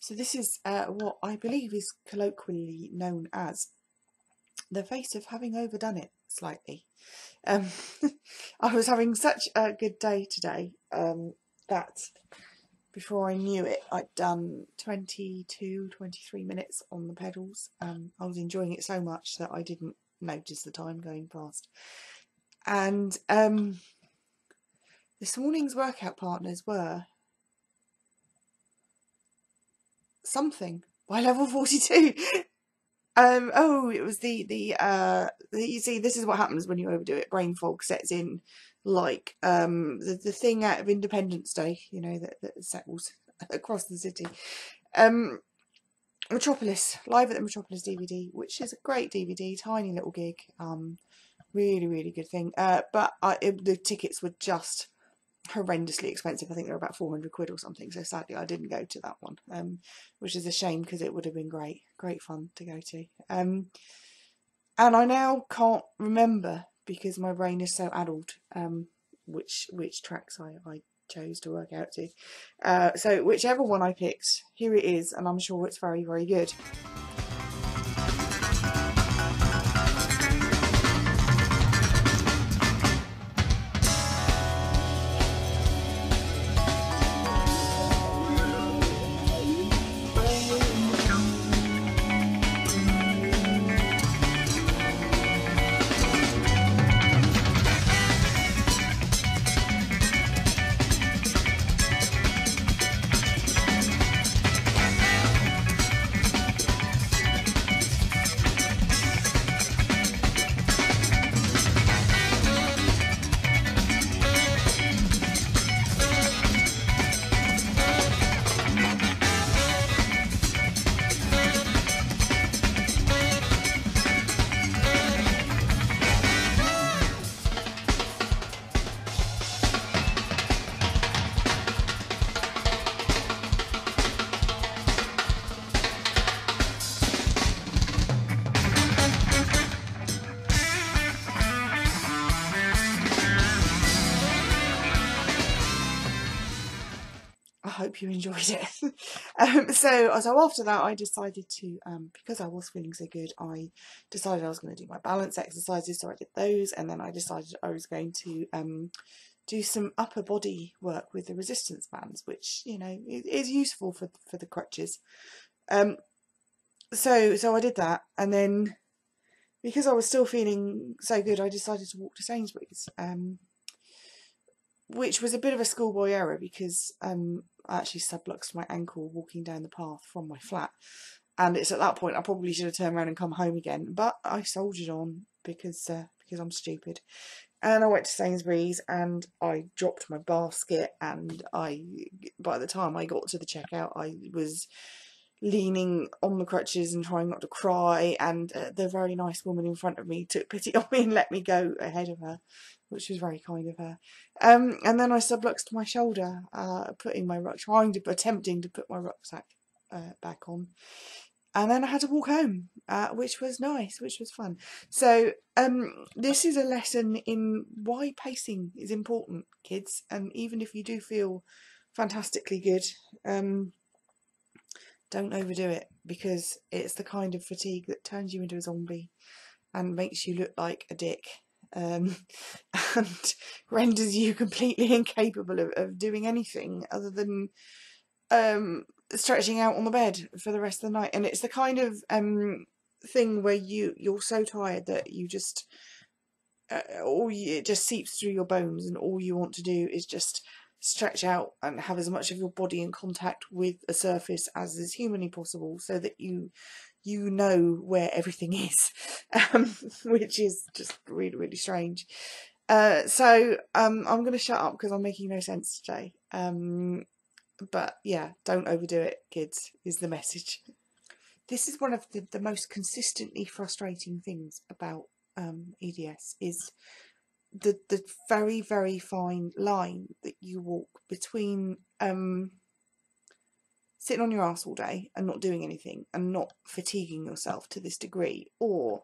So this is what I believe is colloquially known as the face of having overdone it slightly. Um, I was having such a good day today that before I knew it, I'd done 22, 23 minutes on the pedals. I was enjoying it so much that I didn't notice the time going past. And this morning's workout partners were something by level 42. Oh, it was you see, this is what happens when you overdo it. Brain fog sets in, like the thing out of Independence Day, you know, that settles across the city. Metropolis, Live at the Metropolis DVD, which is a great DVD, tiny little gig, really, really good thing. But the tickets were just horrendously expensive. I think they were about 400 quid or something, so sadly I didn't go to that one, which is a shame because it would have been great fun to go to. And I now can't remember because my brain is so addled which tracks I chose to work out to. So whichever one I picked, here it is, and I'm sure it's very, very good. I hope you enjoyed it. So after that, I decided to, because I was feeling so good, I decided I was going to do my balance exercises, so I did those, and then I decided I was going to do some upper body work with the resistance bands, which, you know, is useful for the crutches. So I did that, and then because I was still feeling so good, I decided to walk to Sainsbury's, which was a bit of a schoolboy error because I actually subluxed my ankle walking down the path from my flat, and it's at that point I probably should have turned around and come home again, but I soldiered on because I'm stupid. And I went to Sainsbury's and I dropped my basket, and by the time I got to the checkout, I was leaning on the crutches and trying not to cry, and the very nice woman in front of me took pity on me and let me go ahead of her, which was very kind of her. And then I subluxed my shoulder, attempting to put my rucksack back on, and then I had to walk home, which was nice, which was fun. So this is a lesson in why pacing is important, kids, and even if you do feel fantastically good, don't overdo it, because it's the kind of fatigue that turns you into a zombie and makes you look like a dick, and renders you completely incapable of doing anything other than stretching out on the bed for the rest of the night. And it's the kind of thing where you're so tired that you just it just seeps through your bones, and all you want to do is just stretch out and have as much of your body in contact with a surface as is humanly possible, so that you know where everything is, which is just really, really strange. So I'm going to shut up because I'm making no sense today. But yeah, don't overdo it, kids, is the message. This is one of the most consistently frustrating things about EDS, is the very, very fine line that you walk between sitting on your ass all day and not doing anything and not fatiguing yourself to this degree, or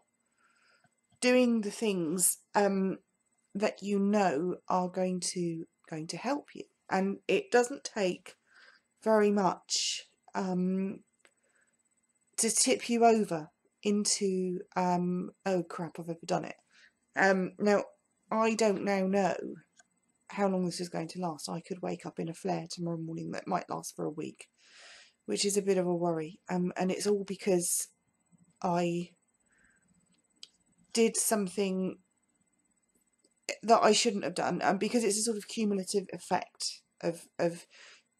doing the things that you know are going to help you. And it doesn't take very much to tip you over into oh crap, I've overdone it. Now I don't now know how long this is going to last. I could wake up in a flare tomorrow morning that might last for a week, which is a bit of a worry. And it's all because I did something that I shouldn't have done, and because it's a sort of cumulative effect of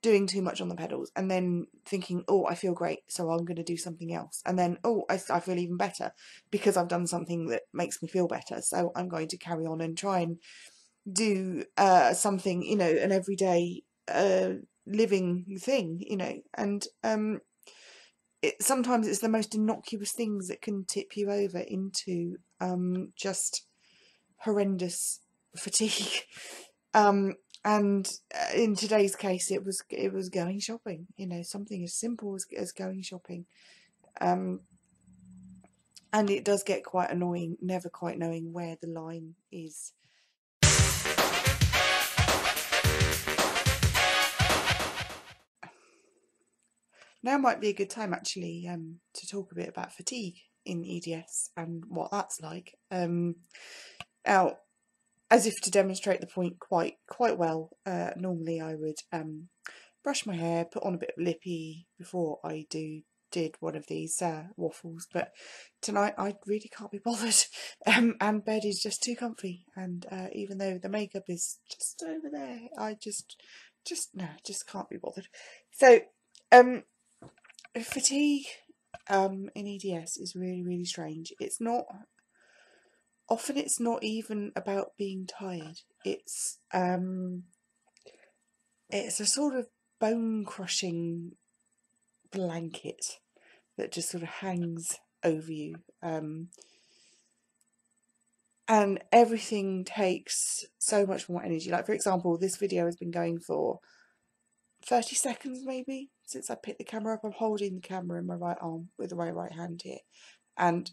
doing too much on the pedals and then thinking, oh, I feel great, so I'm going to do something else, and then, oh, I feel even better because I've done something that makes me feel better, so I'm going to carry on and try and do something, you know, an everyday living thing, you know, and sometimes it's the most innocuous things that can tip you over into just horrendous fatigue. And in today's case, it was going shopping. You know, something as simple as going shopping. And it does get quite annoying, never quite knowing where the line is. Now might be a good time actually to talk a bit about fatigue in EDS and what that's like. Now, as if to demonstrate the point quite well, normally I would brush my hair, put on a bit of lippy before I did one of these waffles, but tonight I really can't be bothered, and bed is just too comfy, and even though the makeup is just over there, I just can't be bothered. So fatigue in EDS is really strange. It's not even about being tired. It's a sort of bone crushing blanket that just sort of hangs over you, and everything takes so much more energy. Like, for example, this video has been going for 30 seconds maybe since I picked the camera up. I'm holding the camera in my right arm with my right hand here, and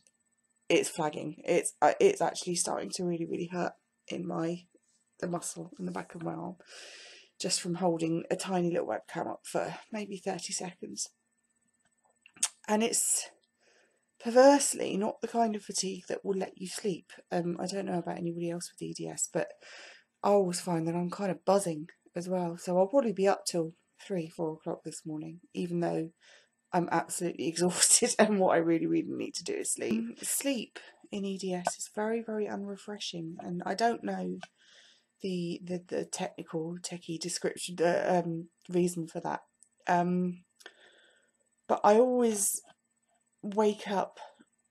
it's flagging. It's actually starting to really hurt in the muscle in the back of my arm just from holding a tiny little webcam up for maybe 30 seconds. And it's perversely not the kind of fatigue that will let you sleep. I don't know about anybody else with EDS, but I always find that I'm kind of buzzing as well. So I'll probably be up till 3-4 o'clock this morning, even though I'm absolutely exhausted and what I really need to do is sleep. Sleep in EDS is very unrefreshing, and I don't know the techie description reason for that. But I always wake up,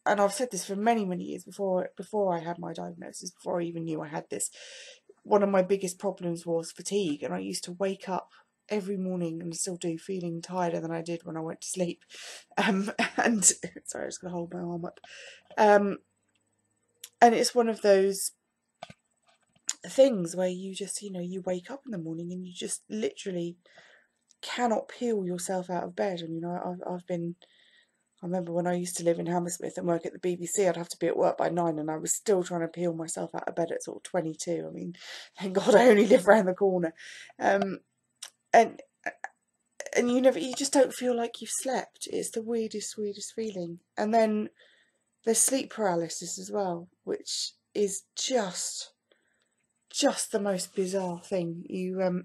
and I've said this for many years before I had my diagnosis, before I even knew I had this. One of my biggest problems was fatigue, and I used to wake up every morning, and still do, feeling tireder than I did when I went to sleep. And sorry, I just got to hold my arm up. And it's one of those things where you just, you know, you wake up in the morning and you just literally cannot peel yourself out of bed. And, you know, I remember when I used to live in Hammersmith and work at the BBC, I'd have to be at work by 9, and I was still trying to peel myself out of bed at sort of 22. I mean, thank God I only live round the corner. And you just don't feel like you've slept. It's the weirdest feeling. And then there's sleep paralysis as well, which is just the most bizarre thing. You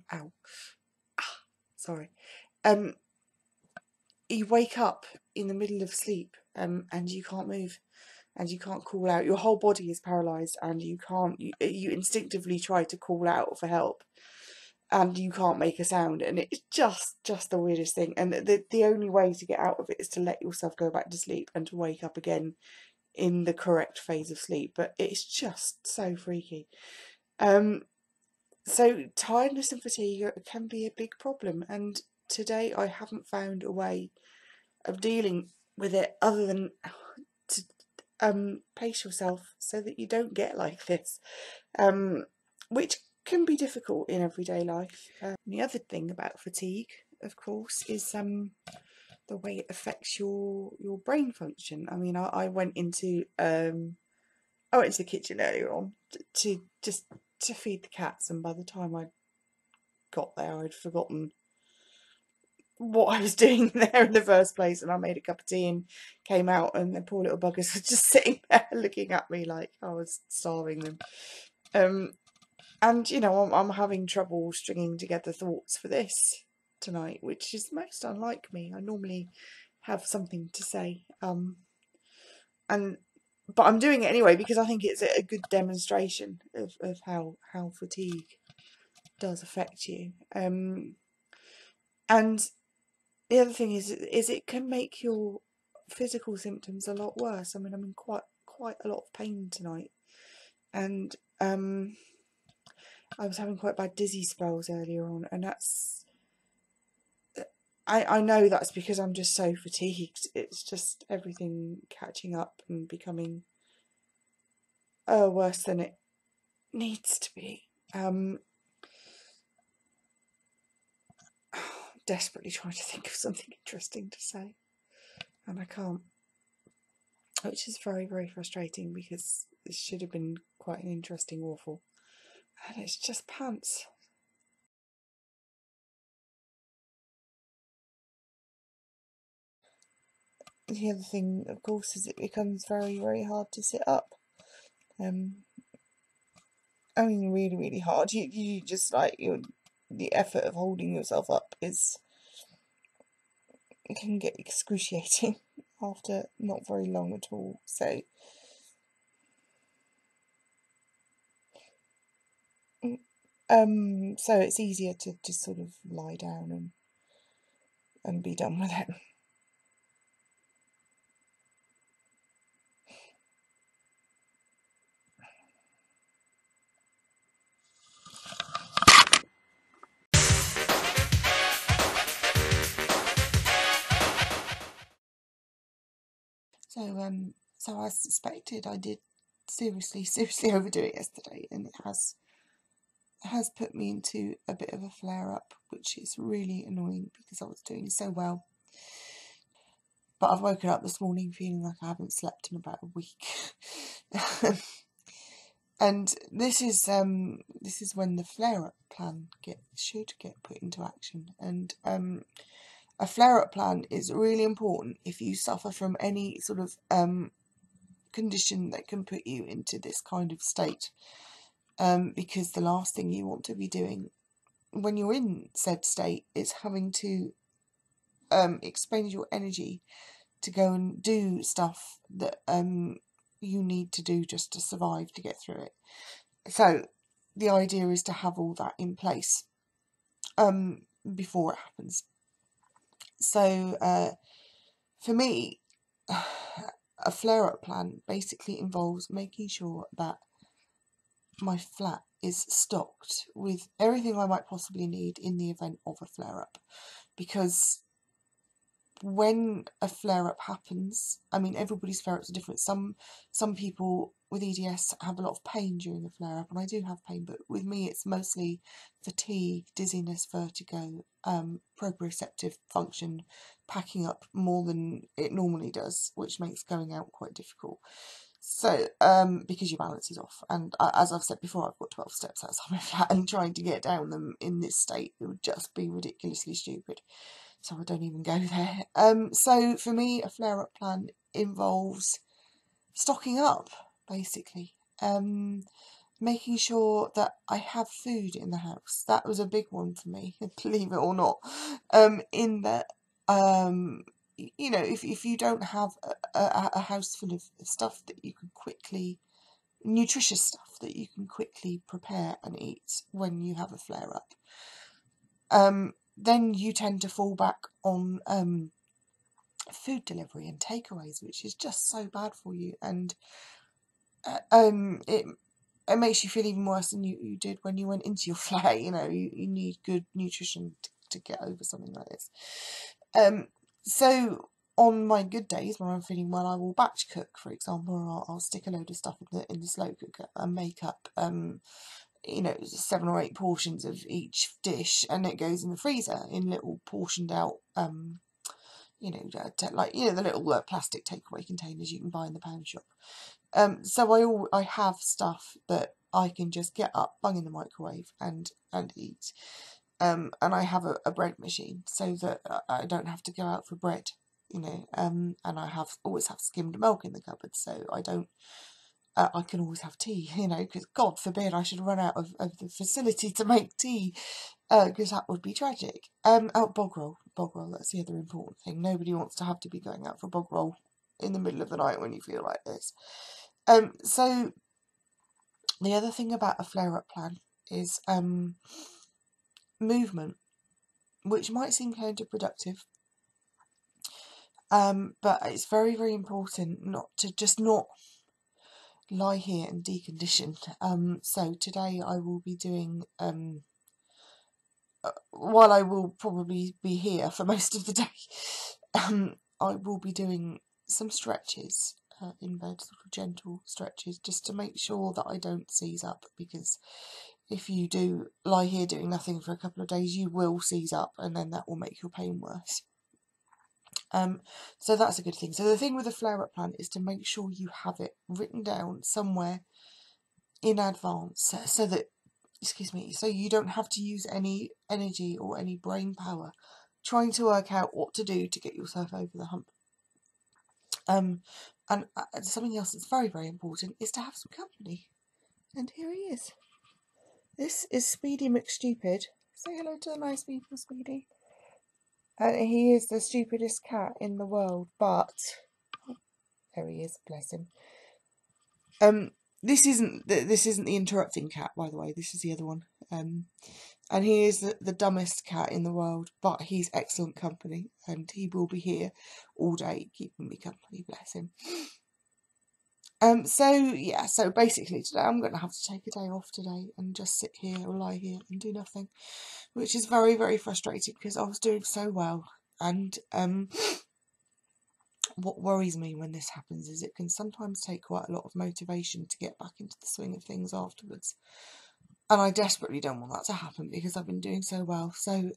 sorry. You wake up in the middle of sleep, and you can't move, and you can't call out. Your whole body is paralysed, and you can't. You instinctively try to call out for help, and you can't make a sound, and it's just the weirdest thing. And the only way to get out of it is to let yourself go back to sleep and to wake up again in the correct phase of sleep. But it's just so freaky. So tiredness and fatigue can be a big problem, and today I haven't found a way of dealing with it other than to pace yourself so that you don't get like this, which can be difficult in everyday life. The other thing about fatigue, of course, is the way it affects your brain function. I mean, I went into the kitchen earlier on to feed the cats, and by the time I got there, I'd forgotten what I was doing there in the first place, and I made a cup of tea and came out, and the poor little buggers were just sitting there looking at me like I was starving them. And you know, I'm having trouble stringing together thoughts for this tonight, which is most unlike me. I normally have something to say, and but I'm doing it anyway because I think it's a good demonstration of how fatigue does affect you. And the other thing is it can make your physical symptoms a lot worse. I mean, I'm in quite a lot of pain tonight, and I was having quite bad dizzy spells earlier on, and I know that's because I'm just so fatigued. It's just everything catching up and becoming worse than it needs to be. Desperately trying to think of something interesting to say, and I can't, which is very, very frustrating because this should have been quite an interesting waffle, and it's just pants. The other thing, of course, is it becomes very, very hard to sit up. I mean, really, really hard. You just like the effort of holding yourself up it can get excruciating after not very long at all. So, so it's easier to just sort of lie down and be done with it. So as suspected, I did seriously overdo it yesterday, and it has put me into a bit of a flare up, which is really annoying because I was doing so well. But I've woken up this morning feeling like I haven't slept in about a week. And this is when the flare up plan should get put into action. And a flare up plan is really important if you suffer from any sort of condition that can put you into this kind of state, because the last thing you want to be doing when you're in said state is having to expend your energy to go and do stuff that you need to do just to survive, to get through it. So the idea is to have all that in place before it happens. So for me, a flare-up plan basically involves making sure that my flat is stocked with everything I might possibly need in the event of a flare-up. Because when a flare-up happens, I mean, everybody's flare-ups are different. Some people with EDS have a lot of pain during a flare-up, and I do have pain, but with me it's mostly fatigue, dizziness, vertigo, proprioceptive function packing up more than it normally does, which makes going out quite difficult. So, because your balance is off, and as I've said before, I've got 12 steps outside my flat, and trying to get down them in this state, it would just be ridiculously stupid. So I don't even go there. So for me, a flare-up plan involves stocking up, basically. Making sure that I have food in the house. That was a big one for me, believe it or not. In that, you know, if you don't have a house full of stuff that you can quickly, nutritious stuff that you can quickly prepare and eat when you have a flare-up, then you tend to fall back on food delivery and takeaways, which is just so bad for you, and it makes you feel even worse than you did when you went into your flare. You know, you need good nutrition to get over something like this. So on my good days when I'm feeling well, I will batch cook, for example, or I'll stick a load of stuff in the slow cooker and make up you know, 7 or 8 portions of each dish, and it goes in the freezer in little portioned out, you know, like, you know, the little plastic takeaway containers you can buy in the pound shop. So I have stuff that I can just get up, bung in the microwave, and eat. and I have a bread machine so that I don't have to go out for bread, you know, and I always have skimmed milk in the cupboard, so I don't. I can always have tea, you know, because God forbid I should run out of the facility to make tea, because that would be tragic. Bog roll, that's the other important thing. Nobody wants to have to be going out for bog roll in the middle of the night when you feel like this. So the other thing about a flare-up plan is movement, which might seem counterproductive, but it's very, very important not to lie here and decondition. So today I will be doing, while I will probably be here for most of the day, I will be doing some stretches in bed, sort of gentle stretches, just to make sure that I don't seize up, because if you do lie here doing nothing for a couple of days, you will seize up, and then that will make your pain worse. So that's a good thing. So the thing with a flare-up plan is to make sure you have it written down somewhere in advance, so that, so you don't have to use any energy or any brain power trying to work out what to do to get yourself over the hump. And something else that's very, very important is to have some company. And here he is. This is Speedy McStupid. Say hello to the nice people, Speedy. He is the stupidest cat in the world, but there he is, bless him. This isn't the interrupting cat, by the way. This is the other one. And he is the dumbest cat in the world, but he's excellent company, and he will be here all day keeping me company, bless him. So basically today I'm going to have to take a day off today and just sit here or lie here and do nothing, which is very, very frustrating because I was doing so well. And what worries me when this happens is it can sometimes take quite a lot of motivation to get back into the swing of things afterwards. And I desperately don't want that to happen because I've been doing so well. So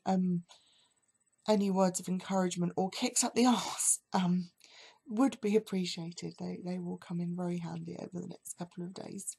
any words of encouragement or kicks up the arse would be appreciated. They will come in very handy over the next couple of days.